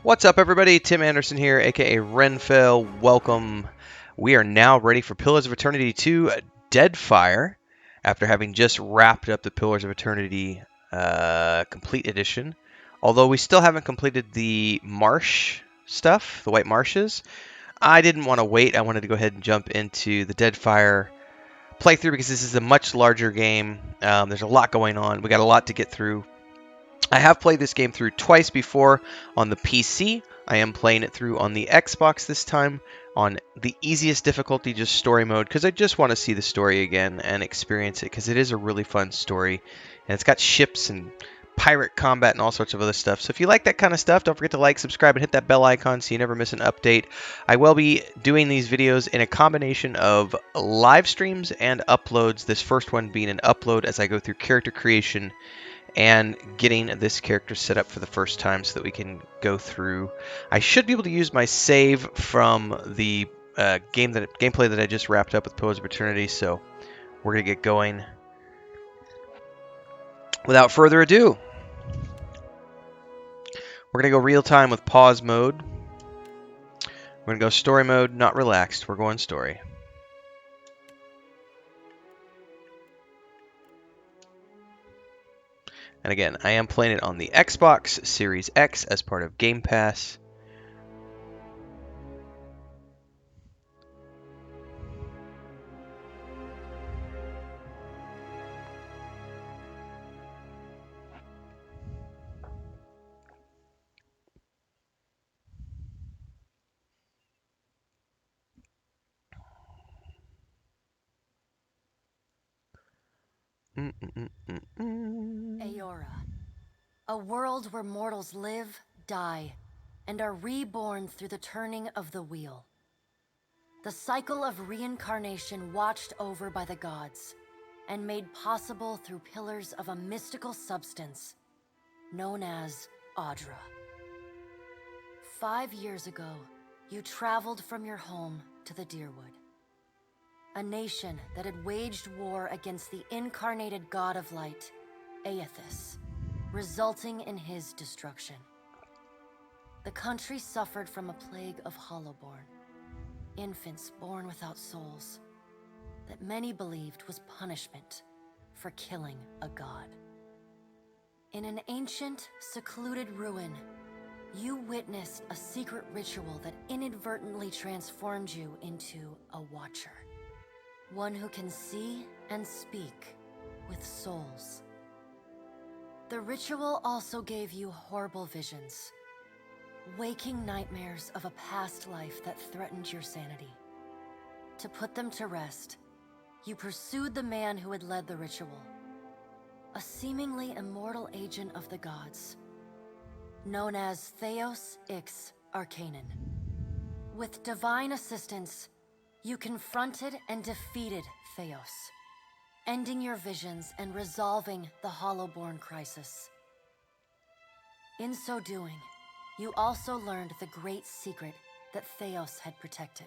What's up, everybody? Tim Anderson here, aka Renfell. Welcome. We are now ready for Pillars of Eternity 2 Deadfire, after having just wrapped up the Pillars of Eternity Complete Edition. Although we still haven't completed the marsh stuff, the White Marshes, I didn't want to wait. I wanted to go ahead and jump into the Deadfire playthrough because this is a much larger game. There's a lot going on. We got a lot to get through. I have played this game through twice before on the PC. I am playing it through on the Xbox this time on the easiest difficulty, just story mode, because I just want to see the story again and experience it, because it is a really fun story. And it's got ships and pirate combat and all sorts of other stuff. So if you like that kind of stuff, don't forget to like, subscribe, and hit that bell icon so you never miss an update. I will be doing these videos in a combination of live streams and uploads, this first one being an upload as I go through character creation and getting this character set up for the first time so that we can go through. I should be able to use my save from the gameplay that I just wrapped up with Pillars of Eternity, so we're going to get going. Without further ado, we're going to go real time with pause mode. We're going to go story mode, not relaxed. We're going story. And again, I am playing it on the Xbox Series X as part of Game Pass. Eothas, a world where mortals live, die, and are reborn through the turning of the wheel. The cycle of reincarnation watched over by the gods, and made possible through pillars of a mystical substance known as Audra. 5 years ago, you traveled from your home to the Deerwood, a nation that had waged war against the incarnated god of light, Eothas, resulting in his destruction. The country suffered from a plague of hollowborn, infants born without souls, that many believed was punishment for killing a god. In an ancient, secluded ruin, you witnessed a secret ritual that inadvertently transformed you into a watcher. One who can see and speak with souls. The ritual also gave you horrible visions, waking nightmares of a past life that threatened your sanity. To put them to rest, you pursued the man who had led the ritual, a seemingly immortal agent of the gods, known as Theos Ix Arcanon. With divine assistance, you confronted and defeated Theos, ending your visions and resolving the Hollowborn crisis. In so doing, you also learned the great secret that Theos had protected.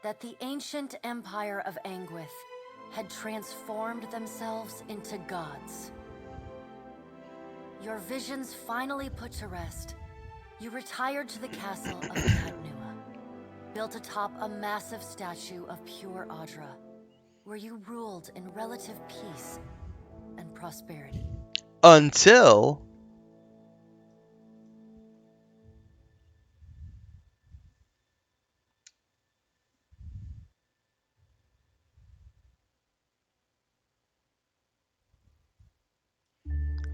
That the ancient empire of Anguith had transformed themselves into gods. Your visions finally put to rest, you retired to the castle of Cadnua, built atop a massive statue of pure Audra, where you ruled in relative peace and prosperity. Until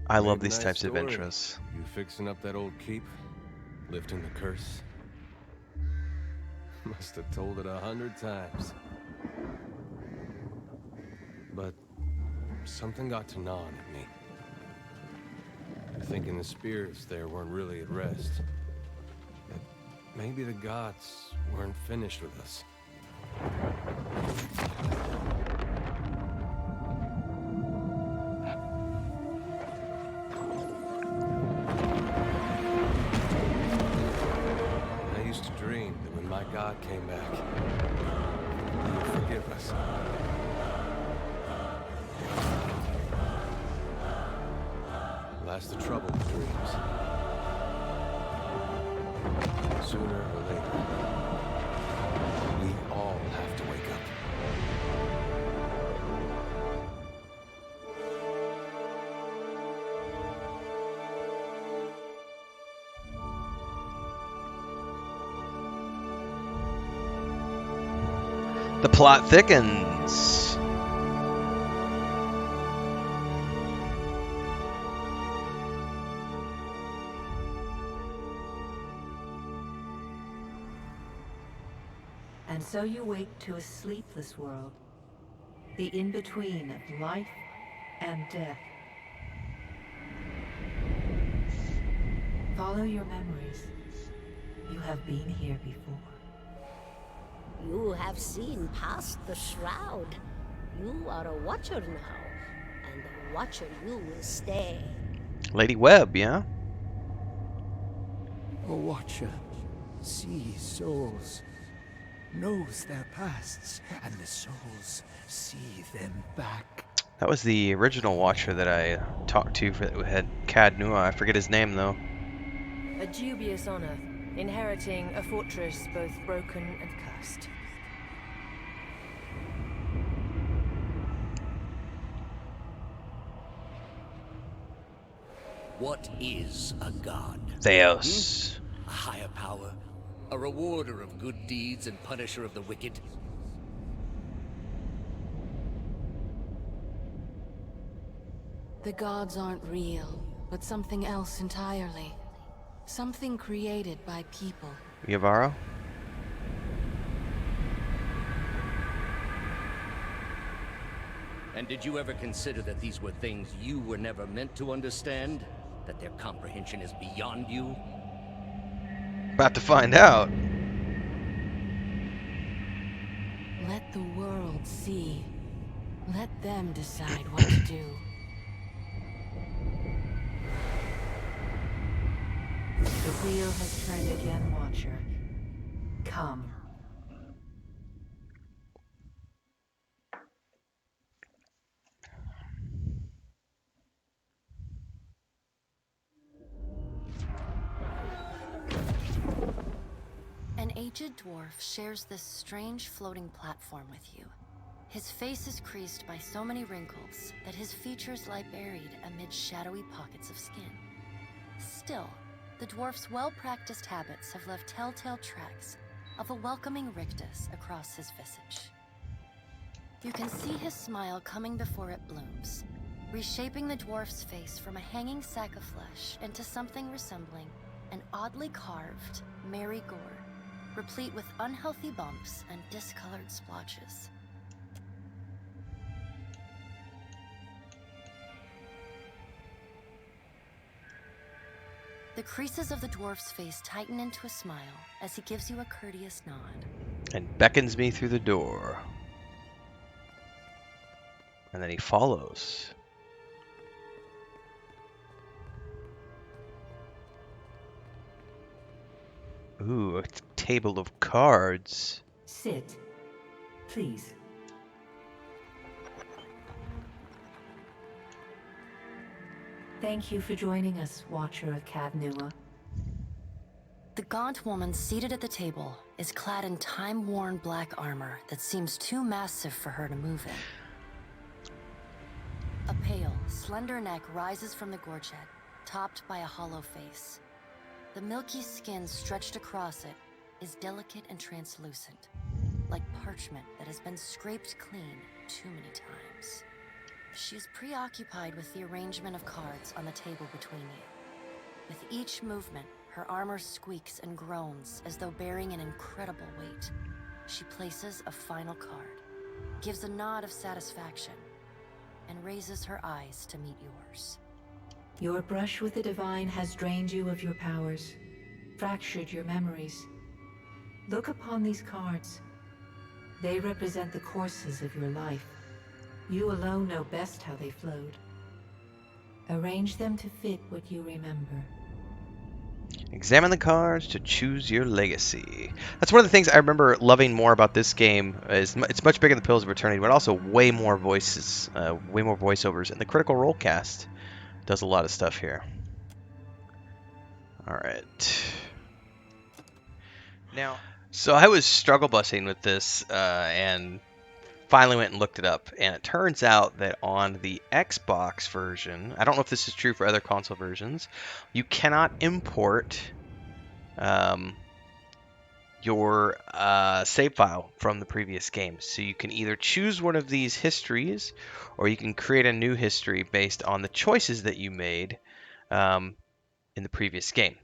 I love these types of intros. You fixing up that old keep? Lifting the curse? Must have told it 100 times. But something got to gnawing at me. Thinking the spirits there weren't really at rest. That maybe the gods weren't finished with us. My God came back. He would forgive us. That's the trouble with dreams. Sooner or later, we all have to wake up. The plot thickens. And so you wake to a sleepless world, the in-between of life and death. Follow your memories. You have been here before. You have seen past the shroud. You are a watcher now, and a watcher you will stay. Lady Webb, yeah? A watcher sees souls, knows their pasts, and the souls see them back. That was the original Watcher that I talked to that had Cad Nua. I forget his name, though. A dubious honor, inheriting a fortress both broken and cursed. What is a god? Theos. A higher power? A rewarder of good deeds and punisher of the wicked? The gods aren't real, but something else entirely. Something created by people. Yavaro? And did you ever consider that these were things you were never meant to understand? That their comprehension is beyond you? About to find out. Let the world see. Let them decide what to do. The wheel has turned again, Watcher. Come. An aged dwarf shares this strange floating platform with you. His face is creased by so many wrinkles that his features lie buried amid shadowy pockets of skin. Still, the dwarf's well-practiced habits have left telltale tracks of a welcoming rictus across his visage. You can see his smile coming before it blooms, reshaping the dwarf's face from a hanging sack of flesh into something resembling an oddly carved, merry gourd, replete with unhealthy bumps and discolored splotches. The creases of the dwarf's face tighten into a smile as he gives you a courteous nod. And beckons me through the door. And then he follows. Ooh, a table of cards. Sit, please. Thank you for joining us, Watcher of Cad Nua. The gaunt woman seated at the table is clad in time-worn black armor that seems too massive for her to move in. A pale, slender neck rises from the gorget, topped by a hollow face. The milky skin stretched across it is delicate and translucent, like parchment that has been scraped clean too many times. She is preoccupied with the arrangement of cards on the table between you. With each movement, her armor squeaks and groans as though bearing an incredible weight. She places a final card, gives a nod of satisfaction, and raises her eyes to meet yours. Your brush with the divine has drained you of your powers, fractured your memories. Look upon these cards. They represent the courses of your life. You alone know best how they flowed. Arrange them to fit what you remember. Examine the cards to choose your legacy. That's one of the things I remember loving more about this game. Is it's much bigger than Pillars of Eternity, but also way more voices, way more voiceovers, and the Critical Role cast does a lot of stuff here. All right. So I was struggle busing with this and finally went and looked it up. And it turns out that on the Xbox version, I don't know if this is true for other console versions, you cannot import your save file from the previous game. So you can either choose one of these histories, or you can create a new history based on the choices that you made in the previous game.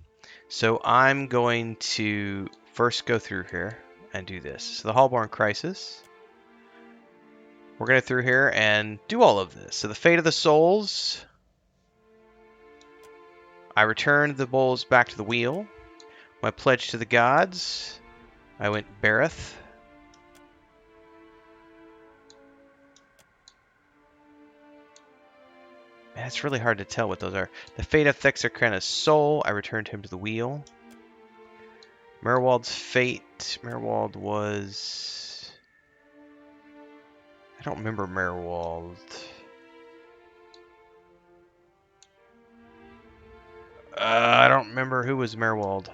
So I'm going to first go through here and do this. So the Hallborn Crisis. We're going to through here and do all of this. So the Fate of the Souls. I returned the bowls back to the wheel. My pledge to the gods. I went Bareth. Man, it's really hard to tell what those are. The Fate of Thexarkana's soul. I returned him to the wheel. Merwald's fate. Merwald was... I don't remember Merwald. I don't remember who was Merwald.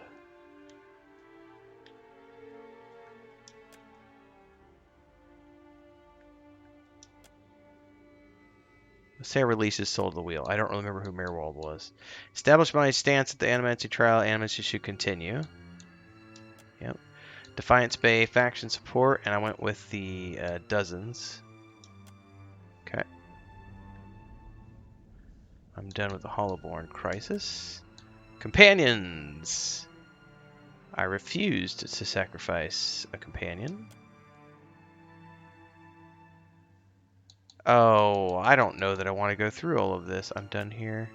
Let's say I release his soul to the wheel. I don't remember who Merwald was. Establish my stance at the Animancy trial. Animancy should continue. Yep. Defiance Bay faction support, and I went with the dozens. Okay. I'm done with the Hollowborn Crisis. Companions! I refused to sacrifice a companion. Oh, I don't know that I want to go through all of this. I'm done here.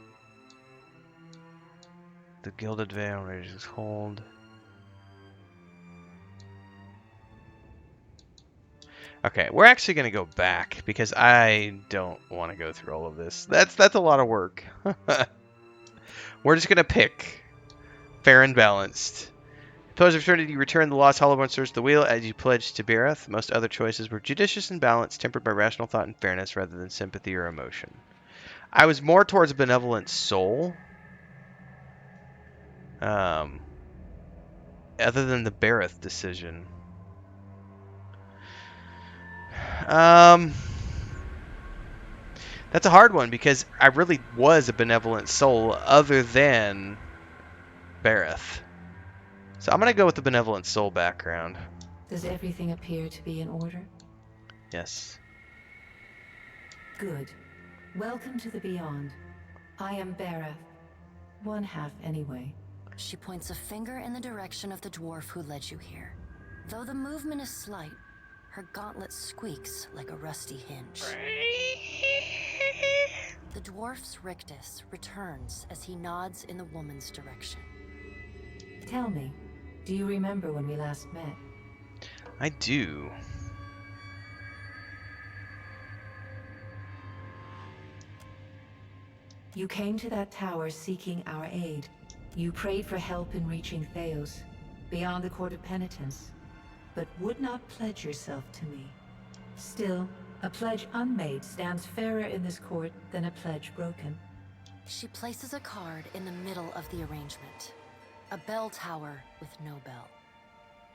The Gilded Veil, just hold. Okay, we're actually going to go back because I don't want to go through all of this. That's a lot of work. We're just going to pick fair and balanced. Pillars of Eternity, return the lost Hollowborn Swords to the wheel as you pledged to Bareth. Most other choices were judicious and balanced, tempered by rational thought and fairness rather than sympathy or emotion. I was more towards a benevolent soul. Other than the Bareth decision. That's a hard one because I really was a benevolent soul other than Bareth. So I'm going to go with the benevolent soul background. Does everything appear to be in order? Yes. Good. Welcome to the Beyond. I am Bareth. One half, anyway. She points a finger in the direction of the dwarf who led you here. Though the movement is slight, her gauntlet squeaks like a rusty hinge. The dwarf's rictus returns as he nods in the woman's direction. Tell me, do you remember when we last met? I do. You came to that tower seeking our aid. You prayed for help in reaching Theos, beyond the Court of Penitence, but would not pledge yourself to me. Still, a pledge unmade stands fairer in this court than a pledge broken. She places a card in the middle of the arrangement. A bell tower with no bell.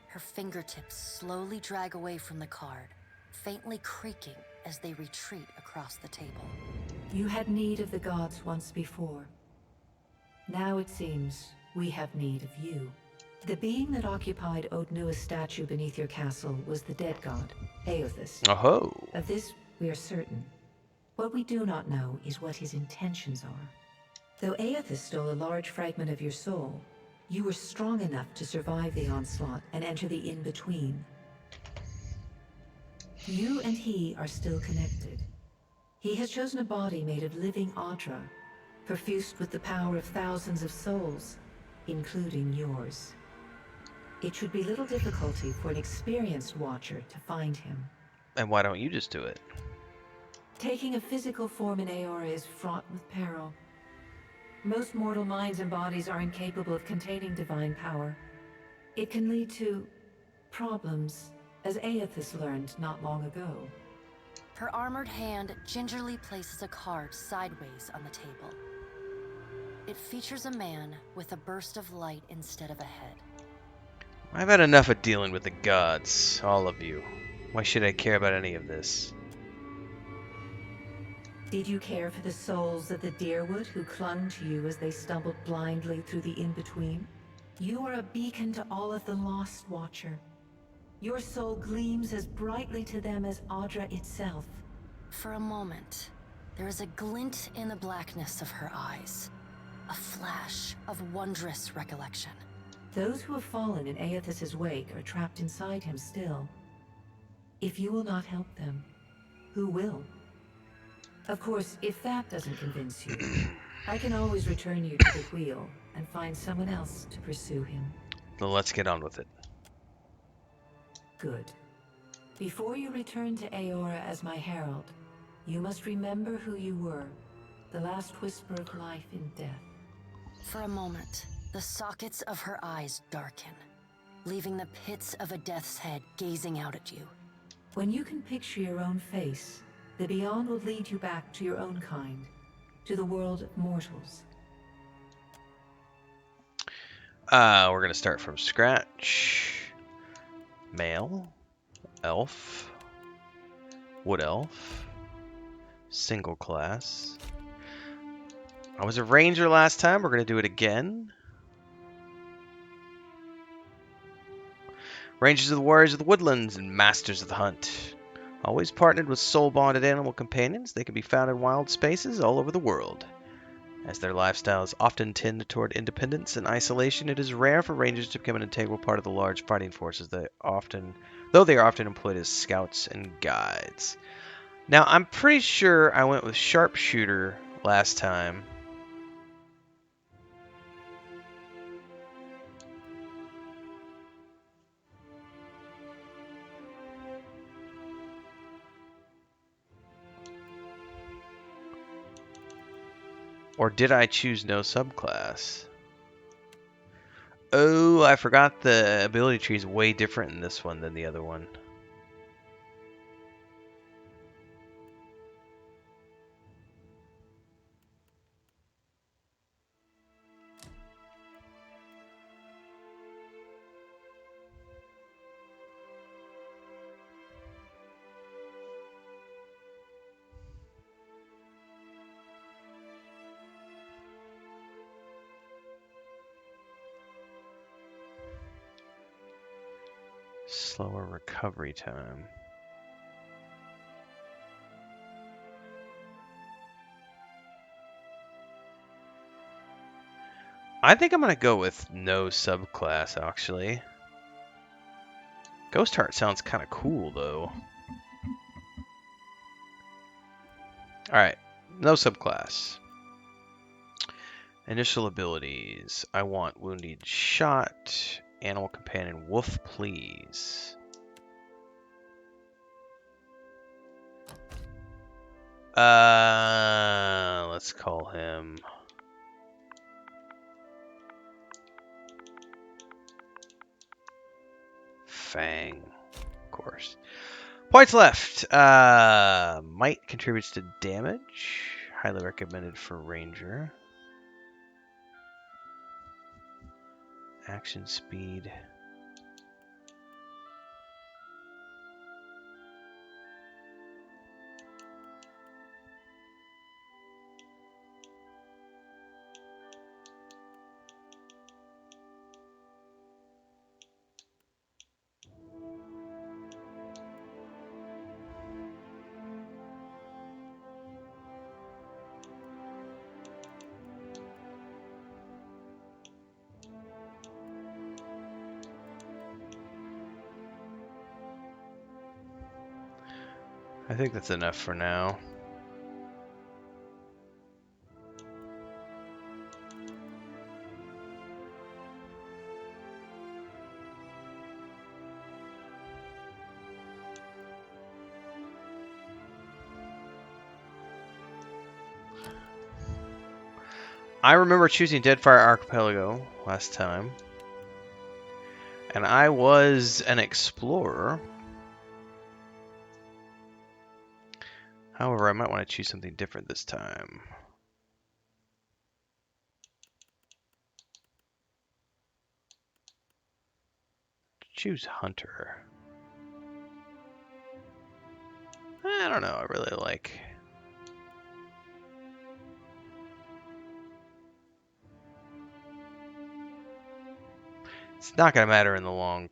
Her fingertips slowly drag away from the card, faintly creaking as they retreat across the table. You had need of the gods once before. Now it seems we have need of you. The being that occupied Odnua's statue beneath your castle was the dead god, Eothas. Oh. Of this, we are certain. What we do not know is what his intentions are. Though Eothas stole a large fragment of your soul, you were strong enough to survive the onslaught and enter the in-between. You and he are still connected. He has chosen a body made of living Audra, perfused with the power of thousands of souls, including yours. It should be little difficulty for an experienced watcher to find him. And why don't you just do it? Taking a physical form in Eora is fraught with peril. Most mortal minds and bodies are incapable of containing divine power. It can lead to problems, as Eothas learned not long ago. Her armored hand gingerly places a card sideways on the table. It features a man with a burst of light instead of a head. I've had enough of dealing with the gods, all of you. Why should I care about any of this? Did you care for the souls of the Deerwood who clung to you as they stumbled blindly through the in-between? You are a beacon to all of the Lost, Watcher. Your soul gleams as brightly to them as Audra itself. For a moment, there is a glint in the blackness of her eyes. A flash of wondrous recollection. Those who have fallen in Eothas' wake are trapped inside him still. If you will not help them, who will? Of course, if that doesn't convince you, I can always return you to the wheel and find someone else to pursue him. Then let's get on with it. Good. Before you return to Eora as my herald, you must remember who you were, the last whisper of life in death. For a moment, the sockets of her eyes darken, leaving the pits of a death's head gazing out at you. When you can picture your own face, the Beyond will lead you back to your own kind, to the world of mortals. We're gonna start from scratch. Male, elf, wood elf, single class. I was a ranger last time. We're gonna do it again. Rangers are the warriors of the woodlands and masters of the hunt. Always partnered with soul-bonded animal companions, they can be found in wild spaces all over the world. As their lifestyles often tend toward independence and isolation, it is rare for rangers to become an integral part of the large fighting forces though they are often employed as scouts and guides. Now, I'm pretty sure I went with sharpshooter last time. Or did I choose no subclass? Oh, I forgot the ability tree is way different in this one than the other one. Slower recovery time. I think I'm going to go with no subclass, actually. Ghost Heart sounds kind of cool, though. Alright, no subclass. Initial abilities. I want Wounded Shot. Animal Companion Wolf, please. Let's call him Fang, of course. Points left. Might contributes to damage. Highly recommended for Ranger. Action speed. I think that's enough for now. I remember choosing Deadfire Archipelago last time, and I was an explorer. However, I might want to choose something different this time. choose Hunter. I don't know, I really like... It's not going to matter in the long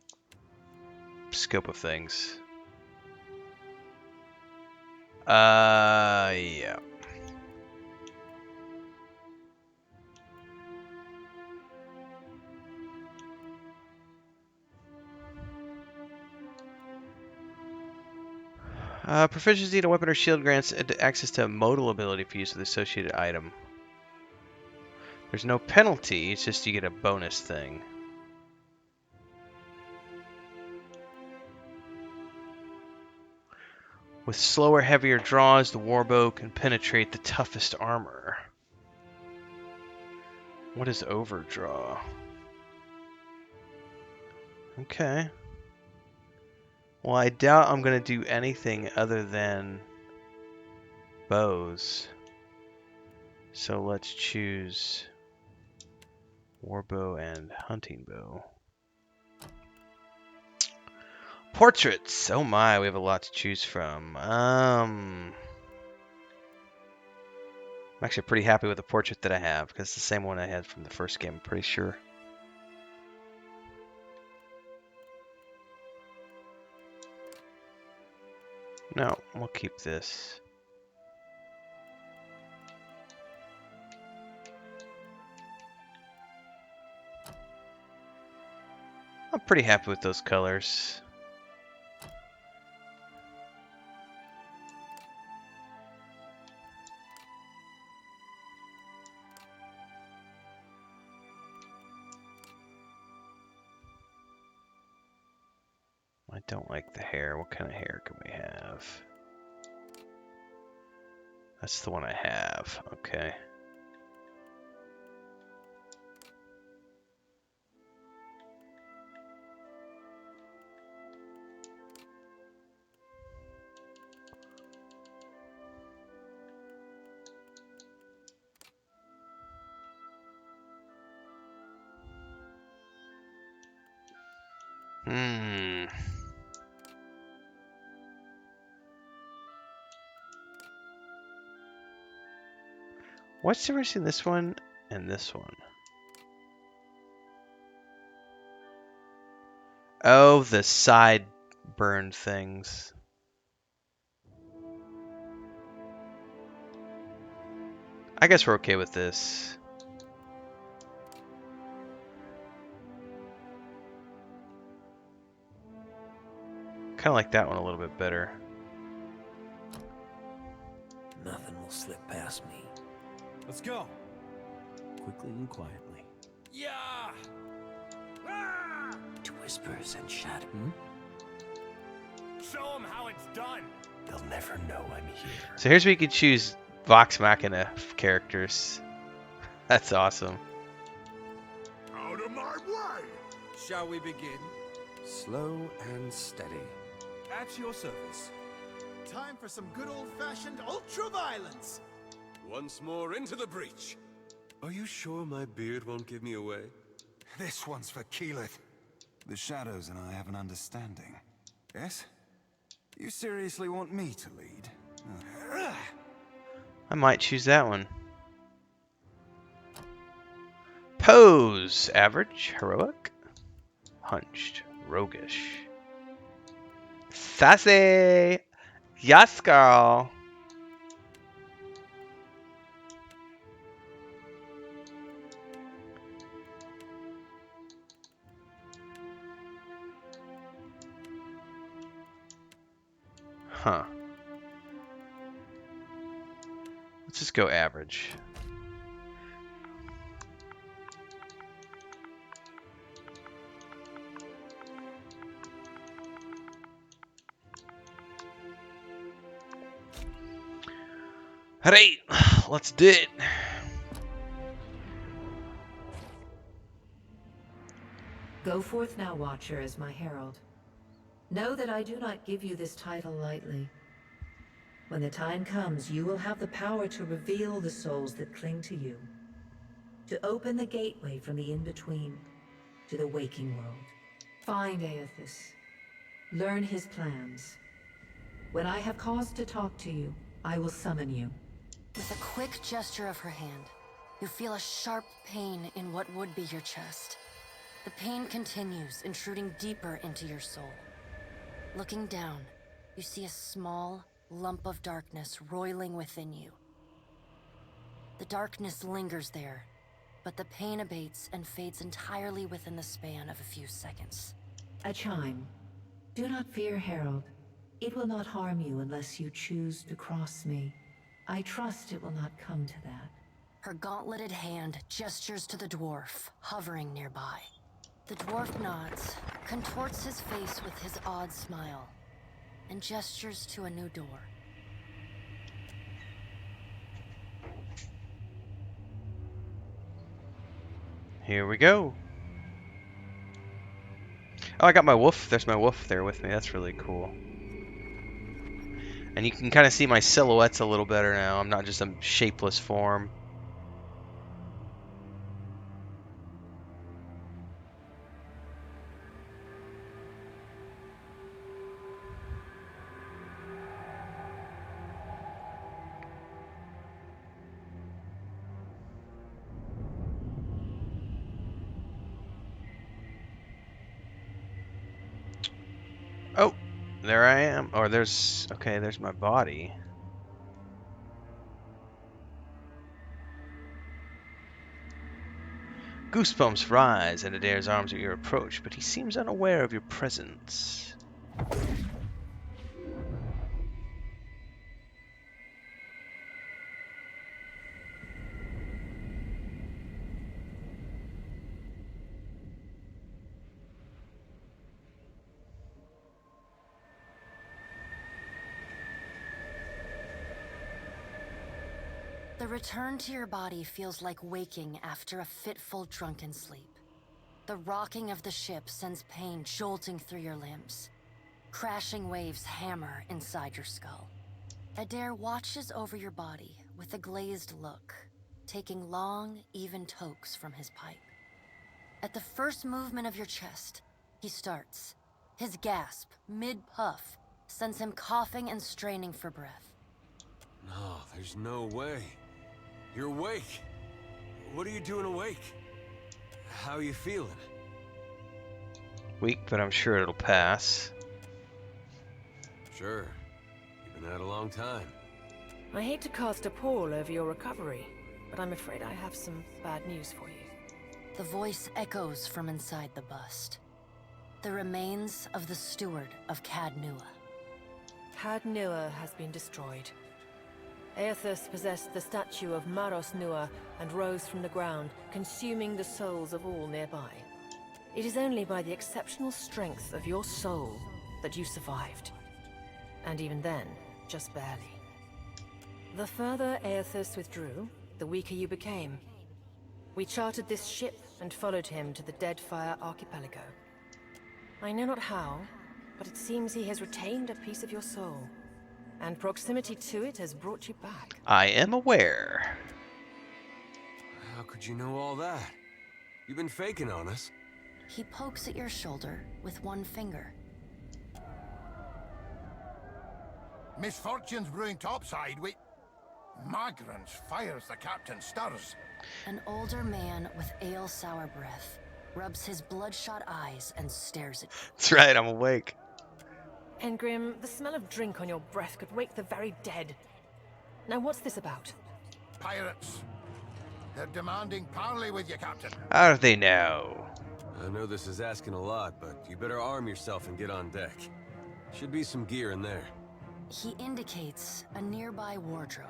scope of things. Yeah. Proficiency in a weapon or shield grants access to a modal ability for use with the associated item. There's no penalty, it's just you get a bonus thing. With slower, heavier draws, the warbow can penetrate the toughest armor. What is overdraw? Okay. Well, I doubt I'm going to do anything other than bows. So let's choose warbow and hunting bow. Portraits! Oh my, we have a lot to choose from. I'm actually pretty happy with the portrait that I have, because it's the same one I had from the first game, I'm pretty sure. No, we'll keep this. I'm pretty happy with those colors. I don't like the hair. What kind of hair can we have? That's the one I have. Okay. What's the difference in this one and this one? Oh, the side burn things. I guess we're okay with this. Kind of like that one a little bit better. Nothing will slip past me. Let's go. Quickly and quietly. Yeah. To whispers and shadow. Show them how it's done. They'll never know I'm here. So here's where you can choose Vox Machina characters. That's awesome. Out of my way! Shall we begin? Slow and steady. At your service. Time for some good old-fashioned ultra-violence! Once more into the breach. Are you sure my beard won't give me away? This one's for Keyleth. The Shadows and I have an understanding. Yes? You seriously want me to lead? I might choose that one. Pose. Average. Heroic. Hunched. Roguish. Sassy. Yes, girl. Huh. Let's just go average. Alright, let's do it. Go forth now, Watcher, as my herald. Know that I do not give you this title lightly. When the time comes, you will have the power to reveal the souls that cling to you, to open the gateway from the in-between to the waking world. Find Eothas. Learn his plans. When I have cause to talk to you, I will summon you. With a quick gesture of her hand, you feel a sharp pain in what would be your chest. The pain continues, intruding deeper into your soul. Looking down, you see a small lump of darkness roiling within you. The darkness lingers there, but the pain abates and fades entirely within the span of a few seconds. A chime. Do not fear, Herald. It will not harm you unless you choose to cross me. I trust it will not come to that. Her gauntleted hand gestures to the dwarf, hovering nearby. The dwarf nods, contorts his face with his odd smile, and gestures to a new door. Here we go. Oh, I got my wolf. There's my wolf there with me. That's really cool. And you can kind of see my silhouettes a little better now. I'm not just a shapeless form. Oh, there I am. Or there's, okay, there's my body. Goosebumps rise in Adair's arms at your approach, but he seems unaware of your presence. The return to your body feels like waking after a fitful drunken sleep. The rocking of the ship sends pain jolting through your limbs. Crashing waves hammer inside your skull. Adair watches over your body with a glazed look, taking long, even tokes from his pipe. At the first movement of your chest, he starts. His gasp, mid-puff, sends him coughing and straining for breath. No, there's no way. You're awake. What are you doing awake? How are you feeling? Weak, but I'm sure it'll pass. Sure. You've been out a long time. I hate to cast a pall over your recovery, but I'm afraid I have some bad news for you. The voice echoes from inside the bust. The remains of the steward of Cad Nua. Cad Nua has been destroyed. Eothas possessed the statue of Maros Nua and rose from the ground, consuming the souls of all nearby. It is only by the exceptional strength of your soul that you survived. And even then, just barely. The further Eothas withdrew, the weaker you became. We chartered this ship and followed him to the Deadfire Archipelago. I know not how, but it seems he has retained a piece of your soul. And proximity to it has brought you back. I am aware. How could you know all that? You've been faking on us. He pokes at your shoulder with one finger. Misfortunes brewing topside. Migrants fires the captain stirs. An older man with ale-sour breath rubs his bloodshot eyes and stares at you. That's right, I'm awake. Engrim, the smell of drink on your breath could wake the very dead. Now what's this about? Pirates. They're demanding parley with you, Captain. How do they know? I know this is asking a lot, but you better arm yourself and get on deck. Should be some gear in there. He indicates a nearby wardrobe.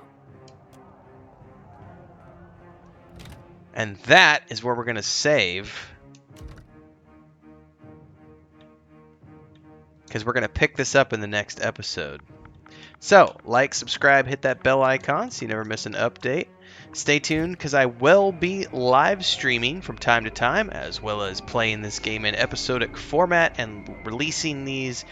And that is where we're going to save. Because we're going to pick this up in the next episode. So, like, subscribe, hit that bell icon so you never miss an update. Stay tuned because I will be live streaming from time to time, as well as playing this game in episodic format and releasing these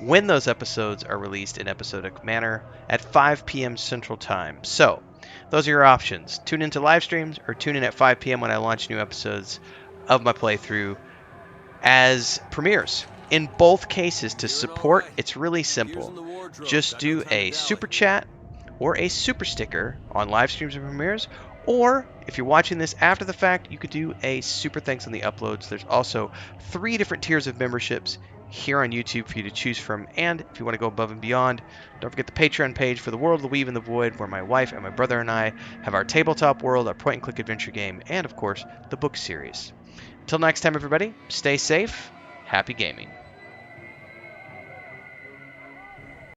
when those episodes are released in episodic manner at 5 p.m. Central Time. So, those are your options. Tune into live streams or tune in at 5 p.m. when I launch new episodes of my playthrough as premieres. In both cases, to support, it's really simple. Just do a super chat or a super sticker on live streams and premieres, or if you're watching this after the fact, you could do a super thanks on the uploads. There's also 3 different tiers of memberships here on YouTube for you to choose from, and if you want to go above and beyond, don't forget the Patreon page for the World, the Weave, and the Void, where my wife and my brother and I have our tabletop world, our point-and-click adventure game, and of course, the book series. Until next time, everybody, stay safe, happy gaming.